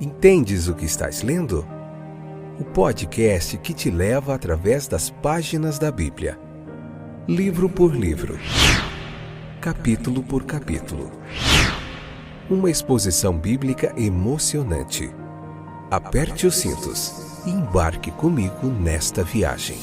Entendes o que estás lendo? O podcast que te leva através das páginas da Bíblia. Livro por livro. Capítulo por capítulo. Uma exposição bíblica emocionante. Aperte os cintos e embarque comigo nesta viagem.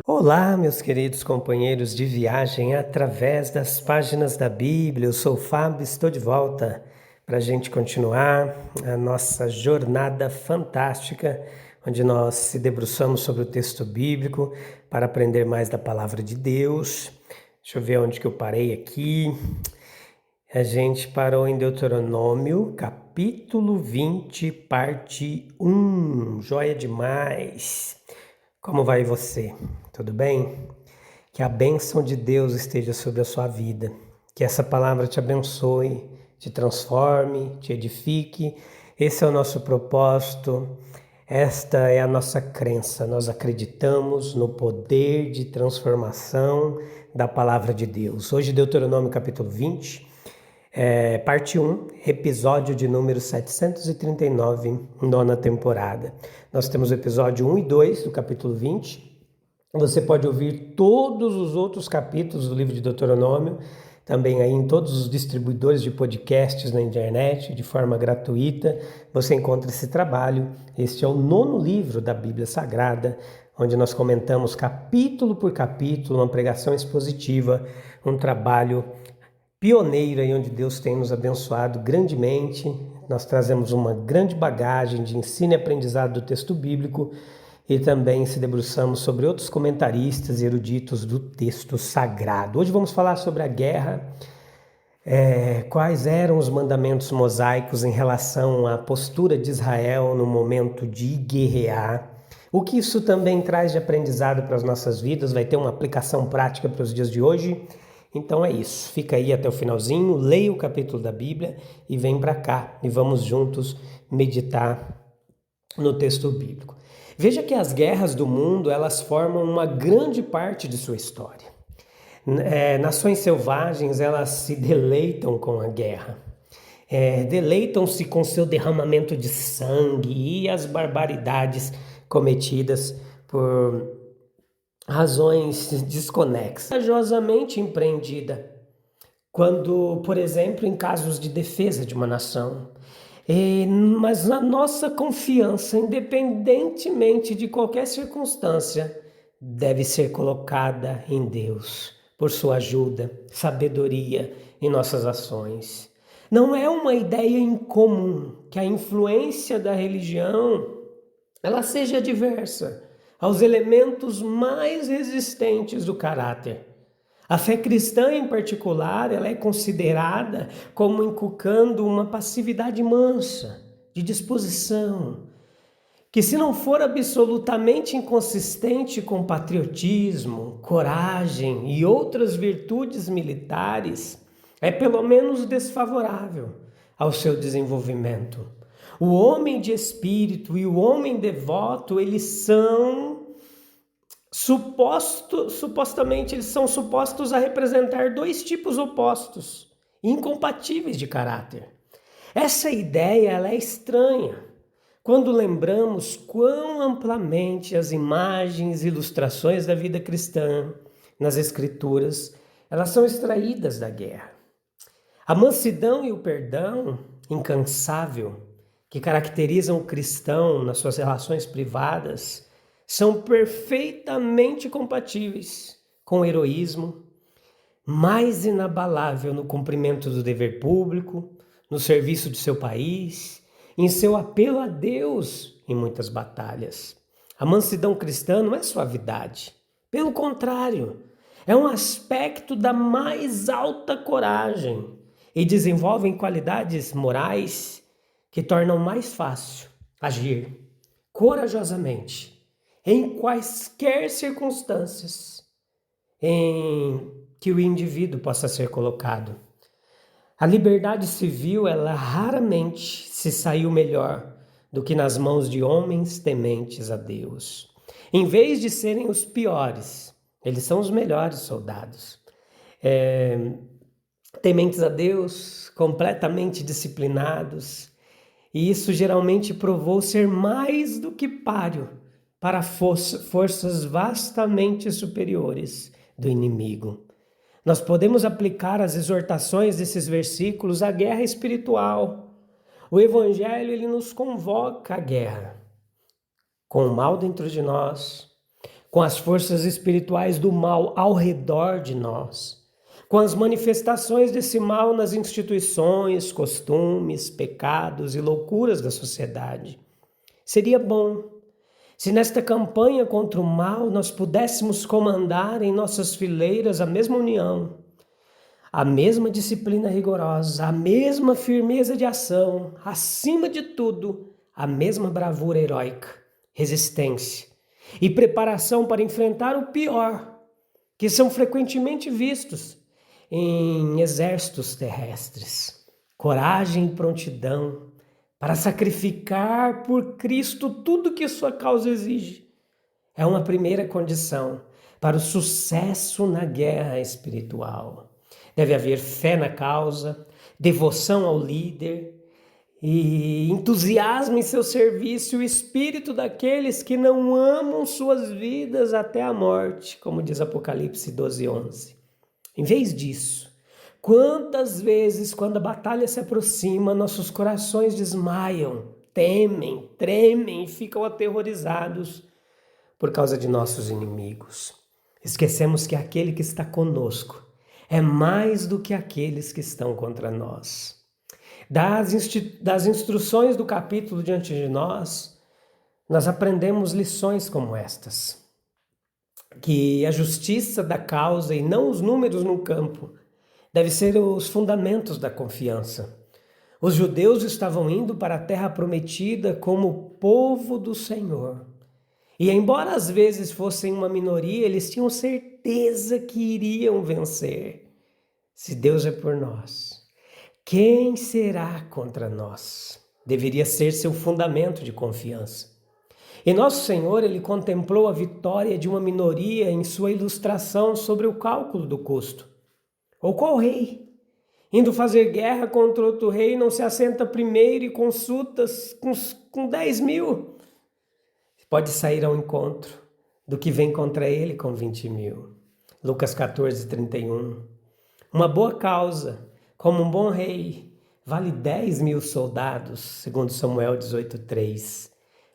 Olá, meus queridos companheiros de viagem através das páginas da Bíblia. Eu sou o Fábio, estou de volta para a gente continuar a nossa jornada fantástica, onde nós se debruçamos sobre o texto bíblico para aprender mais da palavra de Deus. Deixa eu ver onde que eu parei aqui. A gente parou em Deuteronômio, capítulo 20, parte 1. Joia demais! Como vai você? Tudo bem? Que a bênção de Deus esteja sobre a sua vida. Que essa palavra te abençoe, te transforme, te edifique. Esse é o nosso propósito. Esta é a nossa crença. Nós acreditamos no poder de transformação da palavra de Deus. Hoje, Deuteronômio capítulo 20, parte 1, episódio de número 739, nona temporada. Nós temos o episódio 1 e 2 do capítulo 20. Você pode ouvir todos os outros capítulos do livro de Deuteronômio, também aí em todos os distribuidores de podcasts na internet, de forma gratuita. Você encontra esse trabalho. Este é o 9º livro da Bíblia Sagrada, onde nós comentamos capítulo por capítulo, uma pregação expositiva, um trabalho pioneiro aí onde Deus tem nos abençoado grandemente. Nós trazemos uma grande bagagem de ensino e aprendizado do texto bíblico e também se debruçamos sobre outros comentaristas e eruditos do texto sagrado. Hoje vamos falar sobre a guerra, quais eram os mandamentos mosaicos em relação à postura de Israel no momento de guerrear, o que isso também traz de aprendizado para as nossas vidas, vai ter uma aplicação prática para os dias de hoje. Então é isso, fica aí até o finalzinho, leia o capítulo da Bíblia e vem para cá e vamos juntos meditar no texto bíblico. Veja que as guerras do mundo, elas formam uma grande parte de sua história. Nações selvagens, elas se deleitam com a guerra, deleitam-se com seu derramamento de sangue e as barbaridades cometidas por razões desconexas, corajosamente empreendida, quando, por exemplo, em casos de defesa de uma nação. Mas a nossa confiança, independentemente de qualquer circunstância, deve ser colocada em Deus, por sua ajuda, sabedoria em nossas ações. Não é uma ideia incomum que a influência da religião ela seja diversa aos elementos mais resistentes do caráter. A fé cristã, em particular, ela é considerada como inculcando uma passividade mansa, de disposição, que se não for absolutamente inconsistente com patriotismo, coragem e outras virtudes militares, é pelo menos desfavorável ao seu desenvolvimento. O homem de espírito e o homem devoto, eles são supostamente eles são supostos a representar dois tipos opostos, incompatíveis de caráter. Essa ideia ela é estranha quando lembramos quão amplamente as imagens e ilustrações da vida cristã nas Escrituras elas são extraídas da guerra. A mansidão e o perdão incansável que caracterizam o cristão nas suas relações privadas são perfeitamente compatíveis com o heroísmo mais inabalável no cumprimento do dever público, no serviço de seu país, em seu apelo a Deus em muitas batalhas. A mansidão cristã não é suavidade, pelo contrário, é um aspecto da mais alta coragem e desenvolve qualidades morais que tornam mais fácil agir corajosamente em quaisquer circunstâncias em que o indivíduo possa ser colocado. A liberdade civil, ela raramente se saiu melhor do que nas mãos de homens tementes a Deus. Em vez de serem os piores, eles são os melhores soldados. Tementes a Deus, completamente disciplinados, e isso geralmente provou ser mais do que páreo para forças vastamente superiores do inimigo. Nós podemos aplicar as exortações desses versículos à guerra espiritual. O Evangelho, ele nos convoca à guerra com o mal dentro de nós, com as forças espirituais do mal ao redor de nós, com as manifestações desse mal nas instituições, costumes, pecados e loucuras da sociedade. Seria bom se nesta campanha contra o mal nós pudéssemos comandar em nossas fileiras a mesma união, a mesma disciplina rigorosa, a mesma firmeza de ação, acima de tudo, a mesma bravura heróica, resistência e preparação para enfrentar o pior, que são frequentemente vistos em exércitos terrestres. Coragem e prontidão para sacrificar por Cristo tudo que sua causa exige. É uma primeira condição para o sucesso na guerra espiritual. Deve haver fé na causa, devoção ao líder e entusiasmo em seu serviço, o espírito daqueles que não amam suas vidas até a morte, como diz Apocalipse 12:11. Em vez disso, quantas vezes, quando a batalha se aproxima, nossos corações desmaiam, temem, tremem e ficam aterrorizados por causa de nossos inimigos. Esquecemos que aquele que está conosco é mais do que aqueles que estão contra nós. Das instruções do capítulo diante de nós aprendemos lições como estas. Que a justiça da causa e não os números no campo deve ser os fundamentos da confiança. Os judeus estavam indo para a terra prometida como povo do Senhor. E embora às vezes fossem uma minoria, eles tinham certeza que iriam vencer. Se Deus é por nós, quem será contra nós? Deveria ser seu fundamento de confiança. E nosso Senhor, ele contemplou a vitória de uma minoria em sua ilustração sobre o cálculo do custo. Ou qual rei, indo fazer guerra contra outro rei, não se assenta primeiro e consulta com 10.000? Pode sair ao encontro do que vem contra ele com 20.000. Lucas 14:31. Uma boa causa, como um bom rei, vale 10.000 soldados, segundo Samuel 18:3.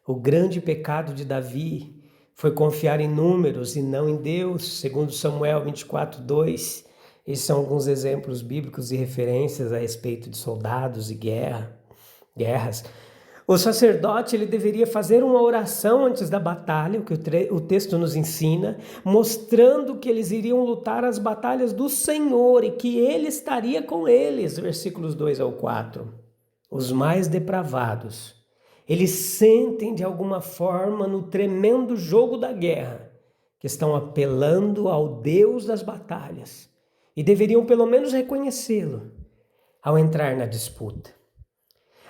O grande pecado de Davi foi confiar em números e não em Deus, segundo Samuel 24:2. Esses são alguns exemplos bíblicos e referências a respeito de soldados e guerras. O sacerdote ele deveria fazer uma oração antes da batalha, o que o texto nos ensina, mostrando que eles iriam lutar as batalhas do Senhor e que ele estaria com eles, versículos 2-4. Os mais depravados, eles sentem de alguma forma no tremendo jogo da guerra que estão apelando ao Deus das batalhas e deveriam pelo menos reconhecê-lo ao entrar na disputa.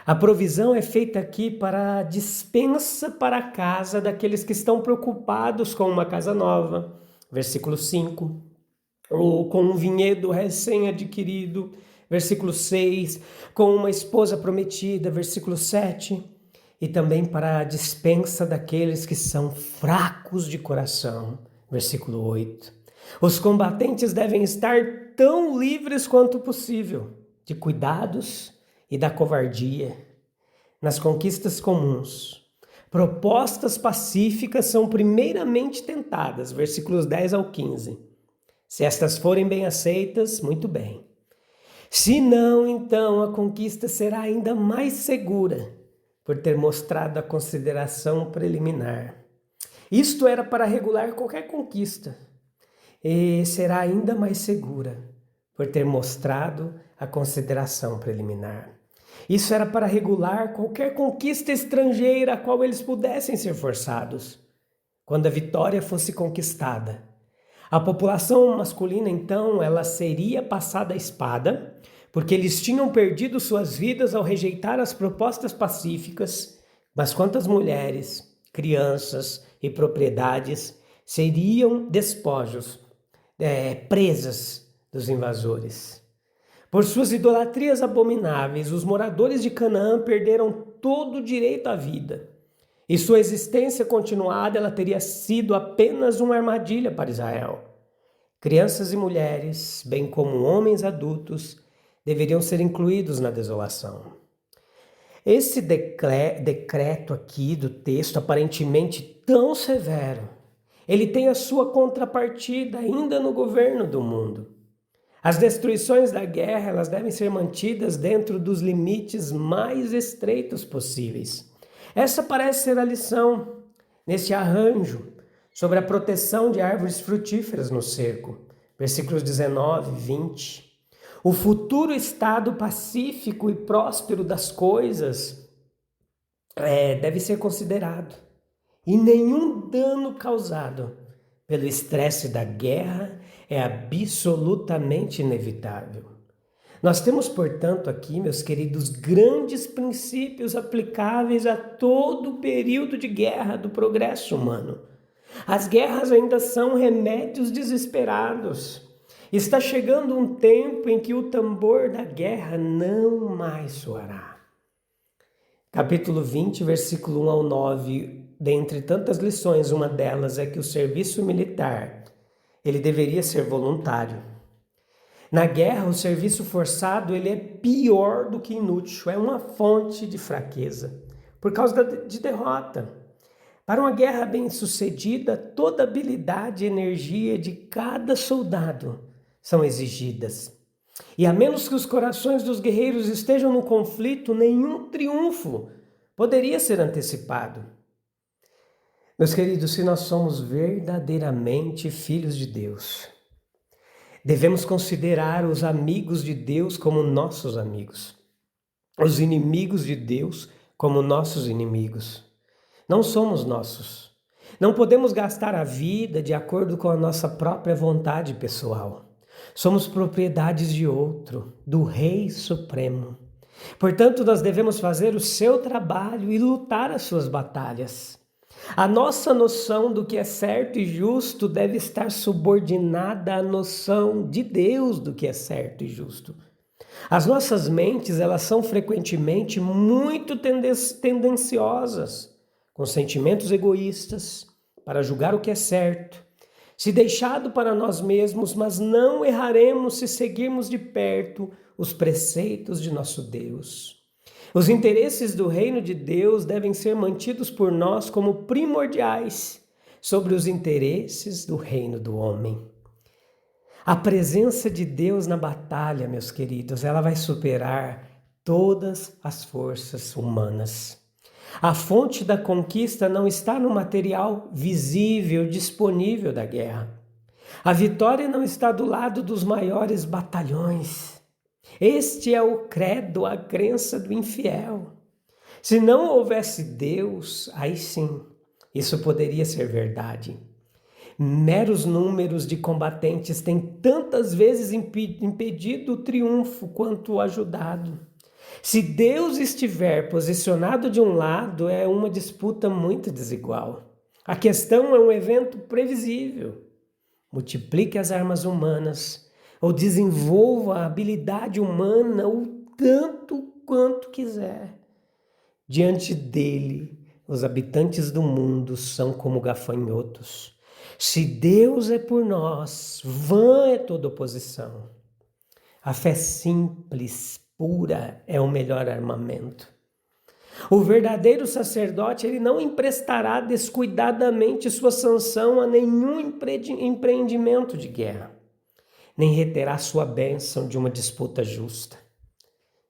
A provisão é feita aqui para a dispensa para a casa daqueles que estão preocupados com uma casa nova, versículo 5, ou com um vinhedo recém-adquirido, versículo 6, com uma esposa prometida, versículo 7, e também para a dispensa daqueles que são fracos de coração, versículo 8. Os combatentes devem estar tão livres quanto possível de cuidados e da covardia. Nas conquistas comuns, propostas pacíficas são primeiramente tentadas, versículos 10-15. Se estas forem bem aceitas, muito bem. Se não, então a conquista será ainda mais segura, por ter mostrado a consideração preliminar. Isto era para regular qualquer conquista, e será ainda mais segura, por ter mostrado a consideração preliminar. Isso era para regular qualquer conquista estrangeira a qual eles pudessem ser forçados. Quando a vitória fosse conquistada, a população masculina, então, ela seria passada à espada, porque eles tinham perdido suas vidas ao rejeitar as propostas pacíficas, Mas quantas mulheres, crianças e propriedades seriam despojos, presas dos invasores? Por suas idolatrias abomináveis, os moradores de Canaã perderam todo o direito à vida. E sua existência continuada, ela teria sido apenas uma armadilha para Israel. Crianças e mulheres, bem como homens adultos, deveriam ser incluídos na desolação. Esse decreto aqui do texto, aparentemente tão severo, ele tem a sua contrapartida ainda no governo do mundo. As destruições da guerra, elas devem ser mantidas dentro dos limites mais estreitos possíveis. Essa parece ser a lição neste arranjo sobre a proteção de árvores frutíferas no cerco. Versículos 19 e 20. O futuro estado pacífico e próspero das coisas deve ser considerado. E nenhum dano causado pelo estresse da guerra é absolutamente inevitável. Nós temos, portanto, aqui, meus queridos, grandes princípios aplicáveis a todo o período de guerra do progresso humano. As guerras ainda são remédios desesperados. Está chegando um tempo em que o tambor da guerra não mais soará. Capítulo 20, versículo 1 ao 9, dentre tantas lições, uma delas é que o serviço militar, ele deveria ser voluntário. Na guerra, o serviço forçado ele é pior do que inútil, é uma fonte de fraqueza, por causa de derrota. Para uma guerra bem-sucedida, toda habilidade e energia de cada soldado são exigidas. E a menos que os corações dos guerreiros estejam no conflito, nenhum triunfo poderia ser antecipado. Meus queridos, se nós somos verdadeiramente filhos de Deus, devemos considerar os amigos de Deus como nossos amigos, os inimigos de Deus como nossos inimigos. Não somos nossos. Não podemos gastar a vida de acordo com a nossa própria vontade pessoal. Somos propriedades de outro, do Rei Supremo. Portanto, nós devemos fazer o seu trabalho e lutar as suas batalhas. A nossa noção do que é certo e justo deve estar subordinada à noção de Deus do que é certo e justo. As nossas mentes, elas são frequentemente muito tendenciosas, com sentimentos egoístas, para julgar o que é certo, se deixado para nós mesmos, mas não erraremos se seguirmos de perto os preceitos de nosso Deus. Os interesses do reino de Deus devem ser mantidos por nós como primordiais sobre os interesses do reino do homem. A presença de Deus na batalha, meus queridos, ela vai superar todas as forças humanas. A fonte da conquista não está no material visível, disponível da guerra. A vitória não está do lado dos maiores batalhões. Este é o credo, a crença do infiel. Se não houvesse Deus, aí sim, isso poderia ser verdade. Meros números de combatentes têm tantas vezes impedido o triunfo quanto ajudado. Se Deus estiver posicionado de um lado, é uma disputa muito desigual. A questão é um evento previsível. Multiplique as armas humanas ou desenvolva a habilidade humana o tanto quanto quiser. Diante dele, os habitantes do mundo são como gafanhotos. Se Deus é por nós, vã é toda oposição. A fé simples, pura, é o melhor armamento. O verdadeiro sacerdote, ele não emprestará descuidadamente sua sanção a nenhum empreendimento de guerra, nem reterá sua bênção de uma disputa justa.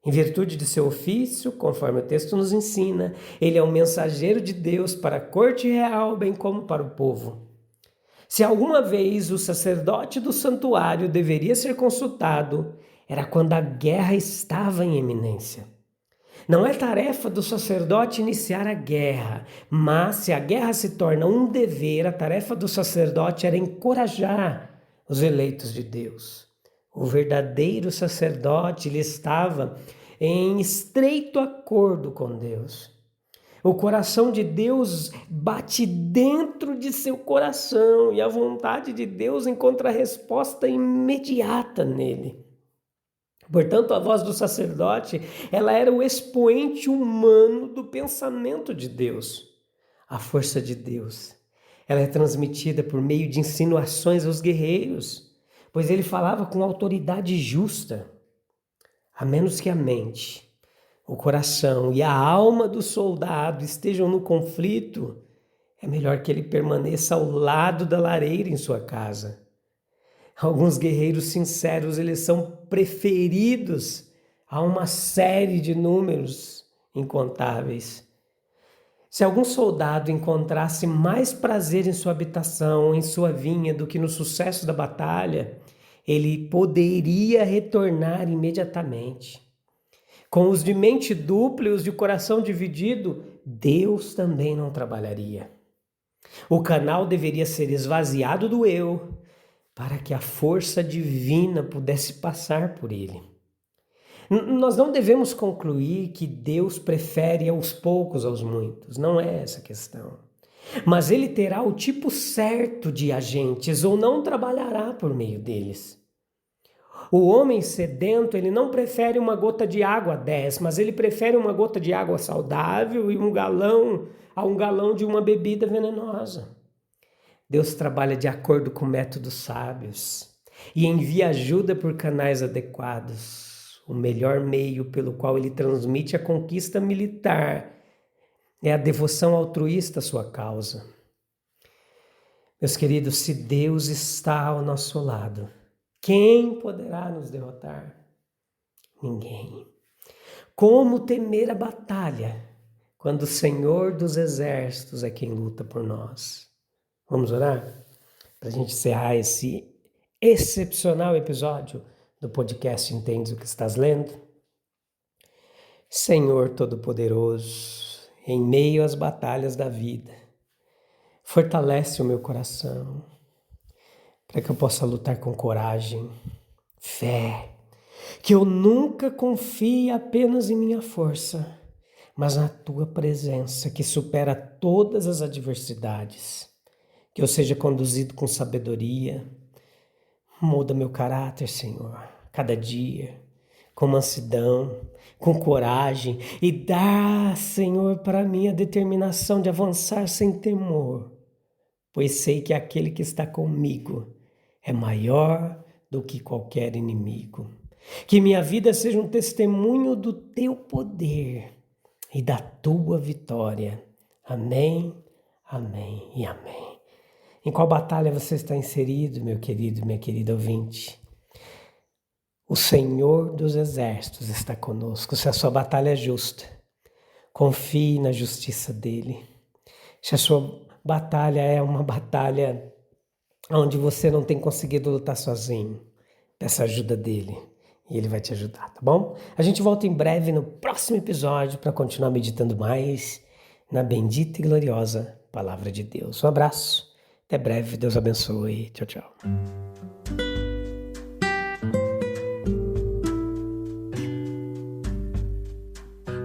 Em virtude de seu ofício, conforme o texto nos ensina, ele é o mensageiro de Deus para a corte real, bem como para o povo. Se alguma vez o sacerdote do santuário deveria ser consultado, era quando a guerra estava em eminência. Não é tarefa do sacerdote iniciar a guerra, mas se a guerra se torna um dever, a tarefa do sacerdote era encorajar os eleitos de Deus. O verdadeiro sacerdote, ele estava em estreito acordo com Deus. O coração de Deus bate dentro de seu coração e a vontade de Deus encontra resposta imediata nele. Portanto, a voz do sacerdote, ela era o expoente humano do pensamento de Deus. A força de Deus, ela é transmitida por meio de insinuações aos guerreiros, pois ele falava com autoridade justa. A menos que a mente, o coração e a alma do soldado estejam no conflito, é melhor que ele permaneça ao lado da lareira em sua casa. Alguns guerreiros sinceros, eles são preferidos a uma série de números incontáveis. Se algum soldado encontrasse mais prazer em sua habitação, em sua vinha, do que no sucesso da batalha, ele poderia retornar imediatamente. Com os de mente dupla e os de coração dividido, Deus também não trabalharia. O canal deveria ser esvaziado do eu, para que a força divina pudesse passar por ele. Nós não devemos concluir que Deus prefere aos poucos aos muitos, não é essa a questão. Mas ele terá o tipo certo de agentes ou não trabalhará por meio deles. O homem sedento, ele não prefere uma gota de água a 10, mas ele prefere uma gota de água saudável e um galão de uma bebida venenosa. Deus trabalha de acordo com métodos sábios e envia ajuda por canais adequados. O melhor meio pelo qual ele transmite a conquista militar é a devoção altruísta à sua causa. Meus queridos, se Deus está ao nosso lado, quem poderá nos derrotar? Ninguém. Como temer a batalha quando o Senhor dos Exércitos é quem luta por nós? Vamos orar? Para a gente encerrar esse excepcional episódio do podcast Entendes o que estás lendo? Senhor Todo-Poderoso, em meio às batalhas da vida, fortalece o meu coração, para que eu possa lutar com coragem, fé, que eu nunca confie apenas em minha força, mas na Tua presença que supera todas as adversidades. Que eu seja conduzido com sabedoria. Muda meu caráter, Senhor, cada dia, com mansidão, com coragem, e dá, Senhor, para mim a determinação de avançar sem temor, pois sei que aquele que está comigo é maior do que qualquer inimigo. Que minha vida seja um testemunho do Teu poder e da Tua vitória. Amém, amém e amém. Em qual batalha você está inserido, meu querido, minha querida ouvinte? O Senhor dos Exércitos está conosco. Se a sua batalha é justa, confie na justiça dele. Se a sua batalha é uma batalha onde você não tem conseguido lutar sozinho, peça ajuda dele e ele vai te ajudar, tá bom? A gente volta em breve no próximo episódio para continuar meditando mais na bendita e gloriosa Palavra de Deus. Um abraço. Até breve, Deus abençoe. Tchau, tchau.